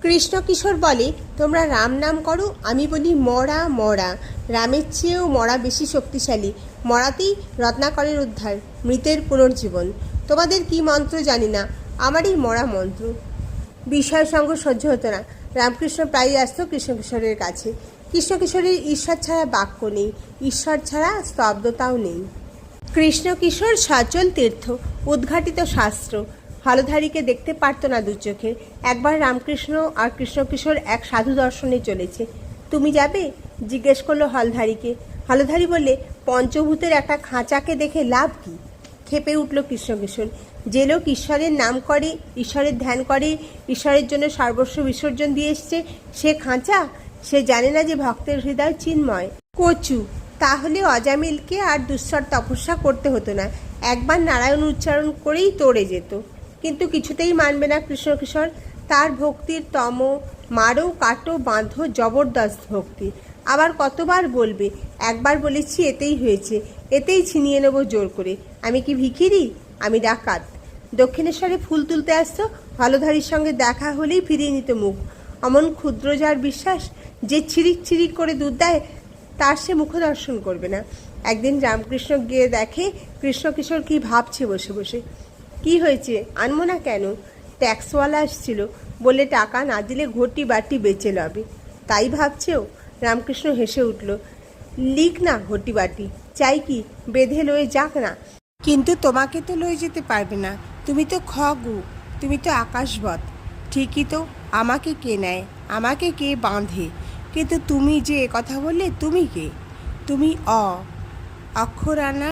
কৃষ্ণ কিশোর বলে, তোমরা রাম নাম করো, আমি বলি মরা মরা। রামের চেয়েও মরা বেশি শক্তিশালী। মরাতেই রত্নাকরের উদ্ধার, মৃতের পুনর্জীবন। তোমাদের কি মন্ত্র জানি না, আমারই মরা মন্ত্র। বিষয় সঙ্গ সহ্য হতো না। রামকৃষ্ণ প্রায়ই আসতো কৃষ্ণকিশোরের কাছে। কৃষ্ণকিশোরের ঈশ্বর ছাড়া বাক্য নেই, ঈশ্বর ছাড়া স্তব্ধতাও নেই। কৃষ্ণকিশোর সচল তীর্থ, উদ্ঘাটিত শাস্ত্র। হলধারীকে দেখতে পারত না দু চোখে। একবার রামকৃষ্ণ আর কৃষ্ণকিশোর এক সাধু দর্শনে চলেছে। তুমি যাবে? জিজ্ঞেস করলো হলধারীকে। হলধারী বললে, পঞ্চভূতের একটা খাঁচাকে দেখে লাভ কি? খেপে উঠল কৃষ্ণকিশোর। যে লোক ঈশ্বরের নাম করে, ঈশ্বরের ধ্যান করে, ঈশ্বরের জন্য সর্বস্ব বিসর্জন দিয়ে এসছে, সে খাঁচা? সে জানে না যে ভক্তের হৃদয় চিন্ময়। কচু। তাহলে অজামিলকে আর দুঃসর তপস্যা করতে হতো না, একবার নারায়ণ উচ্চারণ করেই তড়ে যেত। কিন্তু কিছুতেই মানবে না কৃষ্ণকিশোর। তার ভক্তির তম, মারো কাটো বাঁধো জবরদস্ত ভক্তি। আবার কতবার বলবে? একবার বলেছি, এতেই হয়েছে, এতেই ছিনিয়ে নেব জোর করে। আমি কি ভিখিরি? আমি ডাকাত। দক্ষিণেশ্বরে ফুল তুলতে আসতো, হলধারীর সঙ্গে দেখা হলেই ফিরিয়ে নিত মুখ। অমন ক্ষুদ্র যার বিশ্বাস, যে ছিরিক ছিরিক করে দুধ দেয়, তার সে মুখ দর্শন করবে না। একদিন রামকৃষ্ণ গিয়ে দেখে কৃষ্ণকিশোর কি ভাবছে বসে বসে। কি হয়েছে, আনবো না কেন? ট্যাক্সওয়ালা আসছিল, বলে টাকা না দিলে ঘটি বাটি বেচে লবে। তাই ভাবছেও? রামকৃষ্ণ হেসে উঠল। লিখ না ঘটি বাটি, চাই কি বেঁধে লয়ে যাক না। কিন্তু তোমাকে তো লয়ে যেতে পারবে না, তুমি তো খগু, তুমি তো আকাশবৎ। ঠিকই তো, আমাকে কে নেয়, আমাকে কে বাঁধে? কিন্তু তুমি যে কথা বললে, তুমি কে? তুমি অক্ষর আনা